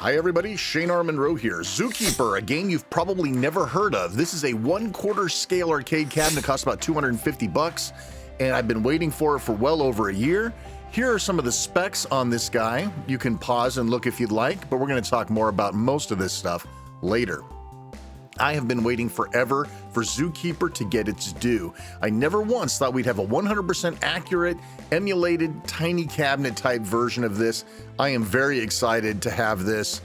Hi everybody, Shane R. Monroe here. Zookeeper, a game you've probably never heard of. This is a 1/4 scale arcade cabinet, costs about 250 bucks, and I've been waiting for it for well over a year. Here are some of the specs on this guy. You can pause and look if you'd like, but we're going to talk more about most of this stuff later. I have been waiting forever for Zookeeper to get its due. I never once thought we'd have a 100% accurate, emulated, tiny cabinet type version of this. I am very excited to have this.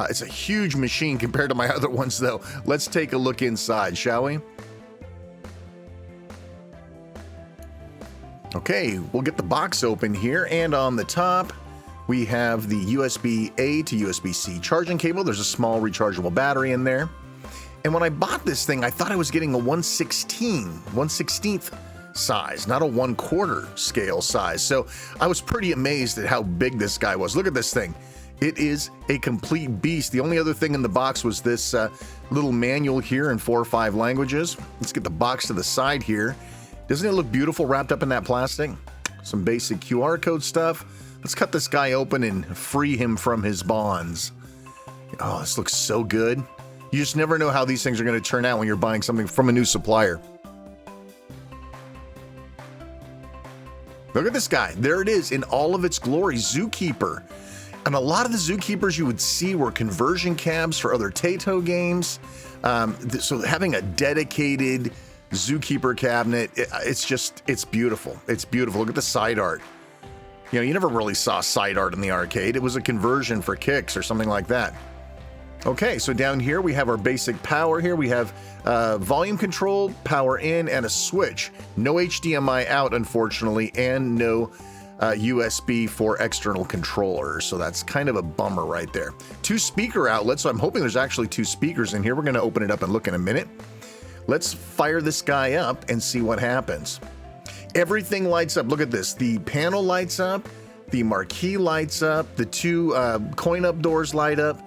It's a huge machine compared to my other ones though. Let's take a look inside, shall we? Okay, we'll get the box open here, and on the top, we have the USB-A to USB-C charging cable. There's a small rechargeable battery in there. And when I bought this thing, I thought I was getting a 1/16th size, not a 1/4 scale size. So I was pretty amazed at how big this guy was. Look at this thing. It is a complete beast. The only other thing in the box was this little manual here in 4 or 5 languages. Let's get the box to the side here. Doesn't it look beautiful wrapped up in that plastic? Some basic QR code stuff. Let's cut this guy open and free him from his bonds. Oh, this looks so good. You just never know how these things are going to turn out when you're buying something from a new supplier. Look at this guy. There it is in all of its glory, Zookeeper. And a lot of the Zookeepers you would see were conversion cabs for other Taito games. So having a dedicated Zookeeper cabinet, it's beautiful. It's beautiful. Look at the side art. You know, you never really saw side art in the arcade. It was a conversion for kicks or something like that. Okay, so down here we have our basic power here. We have volume control, power in, and a switch. No HDMI out, unfortunately, and no USB for external controllers. So that's kind of a bummer right there. 2 speaker outlets, so I'm hoping there's actually 2 speakers in here. We're going to open it up and look in a minute. Let's fire this guy up and see what happens. Everything lights up. Look at this. The panel lights up. The marquee lights up. The 2 coin-up doors light up.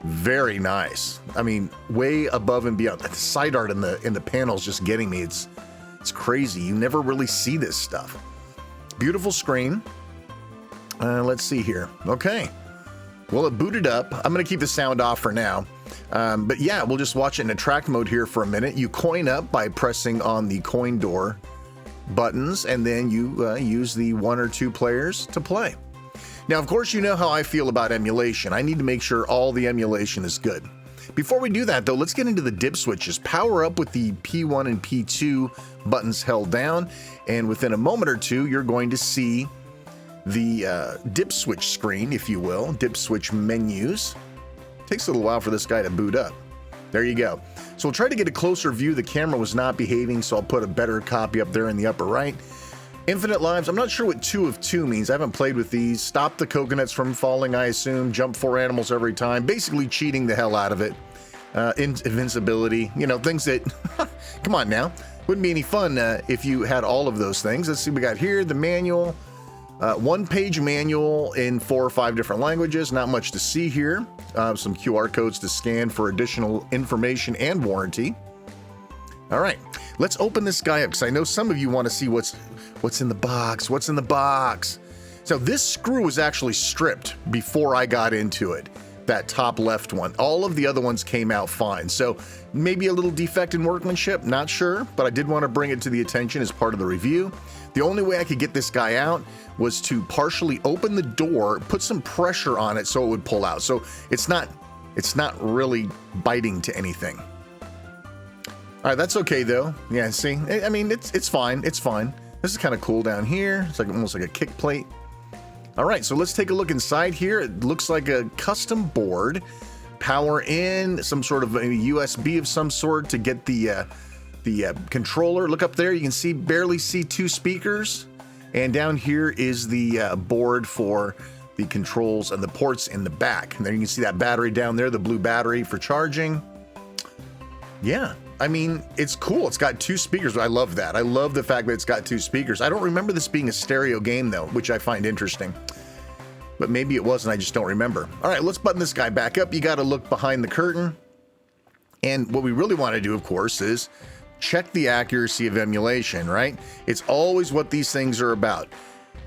Very nice. I mean, way above and beyond. The side art in the panel is just getting me. It's crazy. You never really see this stuff. Beautiful screen. Let's see here. Okay. Well, it booted up. I'm going to keep the sound off for now. But yeah, we'll just watch it in attract mode here for a minute. You coin up by pressing on the coin door buttons, and then you use the 1 or 2 players to play. Now, of course, you know how I feel about emulation. I need to make sure all the emulation is good. Before we do that, though, let's get into the dip switches. Power up with the P1 and P2 buttons held down, and within a moment or two, you're going to see the dip switch screen, if you will, dip switch menus. Takes a little while for this guy to boot up. There you go. So we'll try to get a closer view. The camera was not behaving, so I'll put a better copy up there in the upper right. Infinite lives. I'm not sure what 2 of 2 means. I haven't played with these. Stop the coconuts from falling, I assume. Jump 4 animals every time. Basically cheating the hell out of it. Invincibility. You know, things that... Come on now. Wouldn't be any fun if you had all of those things. Let's see what we got here. The manual. 1-page manual in 4 or 5 different languages. Not much to see here. Some QR codes to scan for additional information and warranty. All right. Let's open this guy up because I know some of you want to see what's in the box. What's in the box? So this screw was actually stripped before I got into it. That top left one. All of the other ones came out fine. So maybe a little defect in workmanship, not sure, but I did want to bring it to the attention as part of the review. The only way I could get this guy out was to partially open the door, put some pressure on it so it would pull out. So it's not really biting to anything. All right, that's okay though. Yeah, see, I mean, it's fine. It's fine. This is kind of cool down here. It's like almost like a kick plate. All right, so let's take a look inside here. It looks like a custom board. Power in, some sort of a USB of some sort to get the controller. Look up there. You can barely see 2 speakers. And down here is the board for the controls and the ports in the back. And then you can see that battery down there, the blue battery for charging. Yeah. I mean, it's cool. It's got 2 speakers. I love that. I love the fact that it's got 2 speakers. I don't remember this being a stereo game, though, which I find interesting. But maybe it was, and I just don't remember. All right, let's button this guy back up. You got to look behind the curtain. And what we really want to do, of course, is check the accuracy of emulation, right? It's always what these things are about.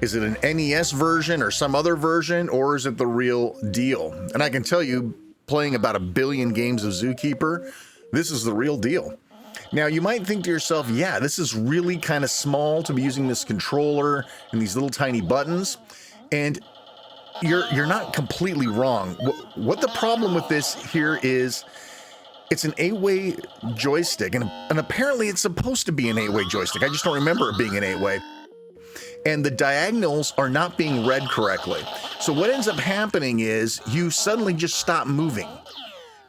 Is it an NES version or some other version, or is it the real deal? And I can tell you, playing about 1 billion games of Zookeeper, this is the real deal. Now, you might think to yourself, yeah, this is really kind of small to be using this controller and these little tiny buttons. And you're not completely wrong. What the problem with this here is, it's an 8-way joystick, and apparently it's supposed to be an 8-way joystick. I just don't remember it being an 8-way. And the diagonals are not being read correctly. So what ends up happening is you suddenly just stop moving.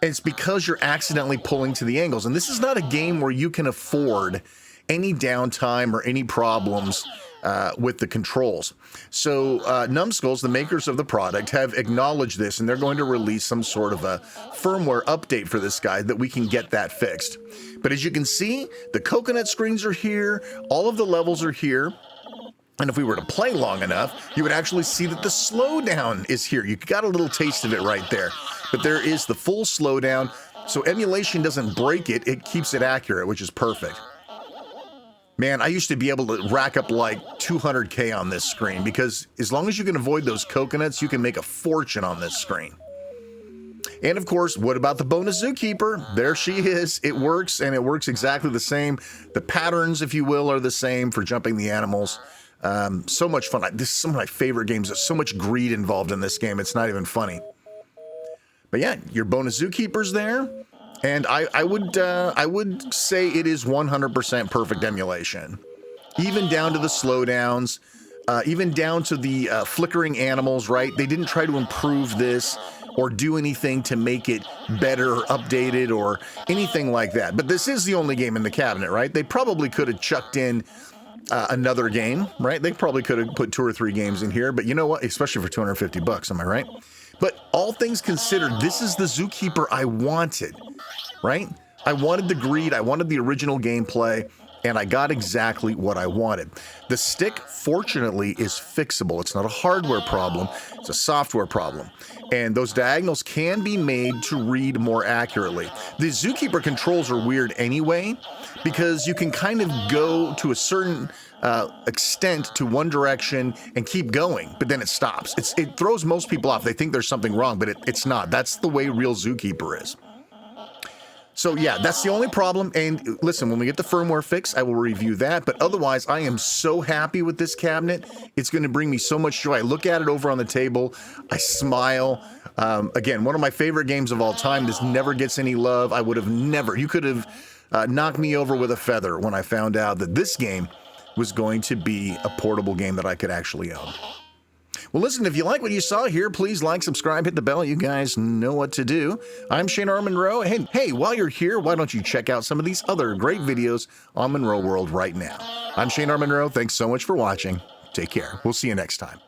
And it's because you're accidentally pulling to the angles. And this is not a game where you can afford any downtime or any problems with the controls. So Numbskulls, the makers of the product, have acknowledged this, and they're going to release some sort of a firmware update for this guy that we can get that fixed. But as you can see, the coconut screens are here, all of the levels are here. And if we were to play long enough, you would actually see that the slowdown is here. You got a little taste of it right there. But there is the full slowdown, so emulation doesn't break it, it keeps it accurate, which is perfect. Man, I used to be able to rack up like 200K on this screen, because as long as you can avoid those coconuts, you can make a fortune on this screen. And of course, what about the bonus Zookeeper? There she is. It works, and it works exactly the same. The patterns, if you will, are the same for jumping the animals. So much fun. This is some of my favorite games. There's so much greed involved in this game, it's not even funny. But yeah, your bonus Zookeeper's there. And I would say it is 100% perfect emulation, even down to the slowdowns, even down to the flickering animals, right? They didn't try to improve this or do anything to make it better or updated or anything like that. But this is the only game in the cabinet, right? They probably could have chucked in another game, right? They probably could have put 2 or 3 games in here, but you know what? Especially for 250 bucks, am I right? But all things considered, this is the Zookeeper I wanted, right? I wanted the greed, I wanted the original gameplay, and I got exactly what I wanted. The stick, fortunately, is fixable. It's not a hardware problem, it's a software problem. And those diagonals can be made to read more accurately. The Zookeeper controls are weird anyway, because you can kind of go to a certain extent to one direction and keep going, but then it stops. It throws most people off. They think there's something wrong, but it's not. That's the way real Zookeeper is. So yeah, that's the only problem. And listen, when we get the firmware fix, I will review that. But otherwise, I am so happy with this cabinet. It's going to bring me so much joy. I look at it over on the table, I smile. Again, one of my favorite games of all time. This never gets any love. I would have never, you could have knocked me over with a feather when I found out that this game was going to be a portable game that I could actually own. Well, listen, if you like what you saw here, please like, subscribe, hit the bell. You guys know what to do. I'm Shane R. Monroe. Hey, while you're here, why don't you check out some of these other great videos on Monroe World right now? I'm Shane R. Monroe. Thanks so much for watching. Take care. We'll see you next time.